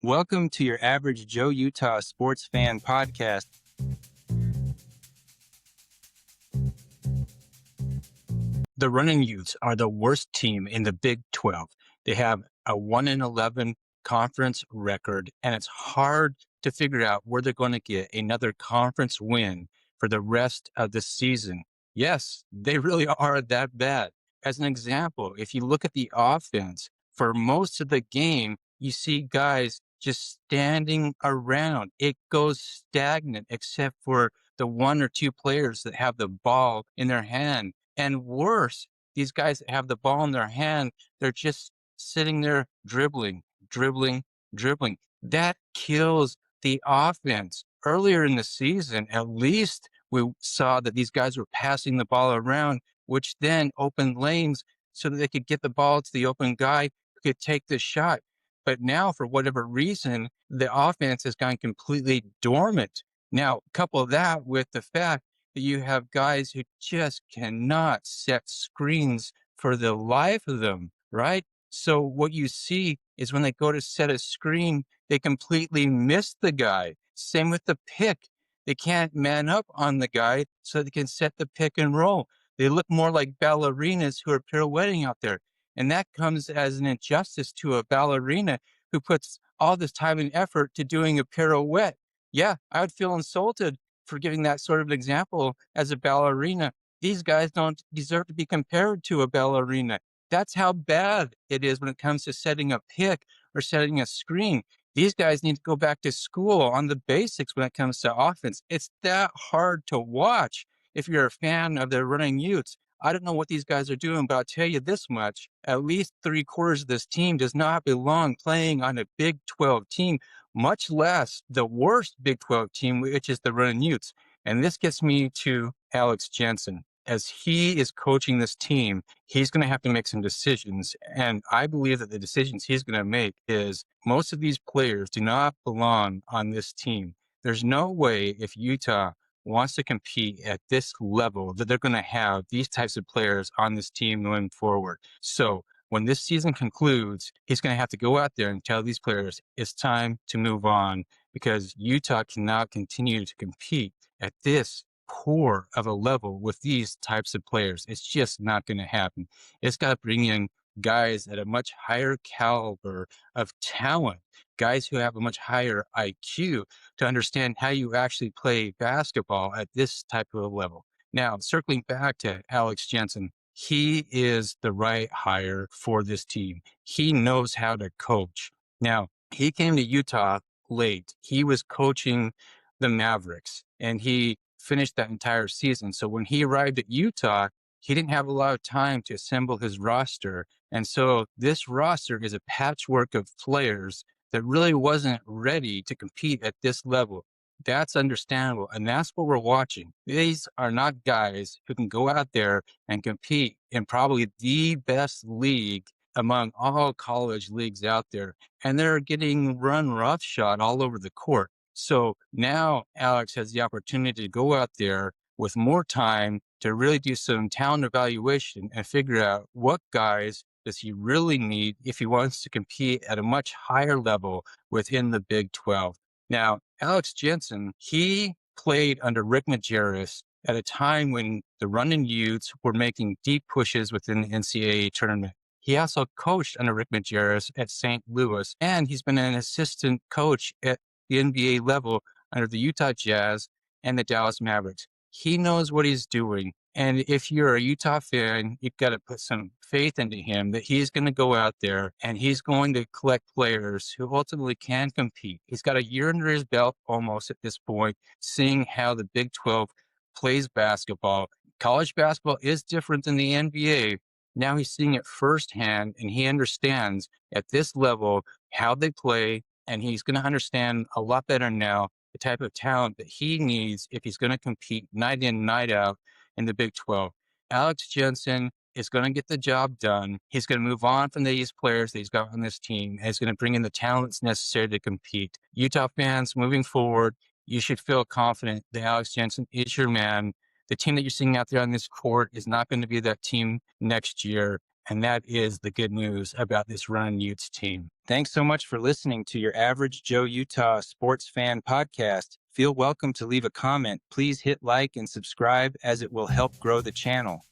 Welcome to your average Joe Utah sports fan podcast. The Runnin Utes are the worst team in the Big 12. They have a 1-11 conference record, and it's hard to figure out where they're going to get another conference win for the rest of the season. Yes, they really are that bad. As an example, if you look at the offense, for most of the game, you see guys just standing around. It goes stagnant except for the one or two players that have the ball in their hand. And worse, these guys that have the ball in their hand, they're just sitting there dribbling, dribbling, dribbling. That kills the offense. Earlier in the season, at least we saw that these guys were passing the ball around, which then opened lanes so that they could get the ball to the open guy who could take the shot. But now, for whatever reason, the offense has gone completely dormant. Now, couple that with the fact that you have guys who just cannot set screens for the life of them, right? So what you see is when they go to set a screen, they completely miss the guy. Same with the pick. They can't man up on the guy so they can set the pick and roll. They look more like ballerinas who are pirouetting out there. And that comes as an injustice to a ballerina who puts all this time and effort to doing a pirouette. Yeah, I would feel insulted for giving that sort of an example as a ballerina. These guys don't deserve to be compared to a ballerina. That's how bad it is when it comes to setting a pick or setting a screen. These guys need to go back to school on the basics when it comes to offense. It's that hard to watch if you're a fan of the Running Utes. I don't know what these guys are doing, but I'll tell you this much. At least 3/4 of this team does not belong playing on a Big 12 team, much less the worst Big 12 team, which is the Runnin Utes. And this gets me to Alex Jensen. As he is coaching this team, he's going to have to make some decisions. And I believe that the decisions he's going to make is most of these players do not belong on this team. There's no way if Utah wants to compete at this level that they're going to have these types of players on this team going forward. So when this season concludes, he's going to have to go out there and tell these players it's time to move on because Utah cannot continue to compete at this poor of a level with these types of players. It's just not going to happen. It's got to bring in guys at a much higher caliber of talent, guys who have a much higher IQ to understand how you actually play basketball at this type of a level. Now, circling back to Alex Jensen, he is the right hire for this team. He knows how to coach. Now, he came to Utah late. He was coaching the Mavericks and he finished that entire season. So when he arrived at Utah, he didn't have a lot of time to assemble his roster. And so this roster is a patchwork of players that really wasn't ready to compete at this level. That's understandable. And that's what we're watching. These are not guys who can go out there and compete in probably the best league among all college leagues out there. And they're getting run roughshod all over the court. So now Alex has the opportunity to go out there with more time to really do some talent evaluation and figure out what guys does he really need if he wants to compete at a much higher level within the Big 12. Now, Alex Jensen, he played under Rick Majerus at a time when the Runnin Utes were making deep pushes within the NCAA tournament. He also coached under Rick Majerus at St. Louis, and he's been an assistant coach at the NBA level under the Utah Jazz and the Dallas Mavericks. He knows what he's doing. And if you're a Utah fan, you've got to put some faith into him that he's going to go out there and he's going to collect players who ultimately can compete. He's got a year under his belt almost at this point, seeing how the Big 12 plays basketball. College basketball is different than the NBA. Now he's seeing it firsthand and he understands at this level how they play. And he's going to understand a lot better now the type of talent that he needs if he's going to compete night in, night out in the Big 12. Alex Jensen is going to get the job done. He's going to move on from these players that he's got on this team. And he's going to bring in the talents necessary to compete. Utah fans, moving forward, you should feel confident that Alex Jensen is your man. The team that you're seeing out there on this court is not going to be that team next year. And that is the good news about this Runnin Utes team. Thanks so much for listening to your Average Joe Utah Sports Fan podcast. Feel welcome to leave a comment. Please hit like and subscribe as it will help grow the channel.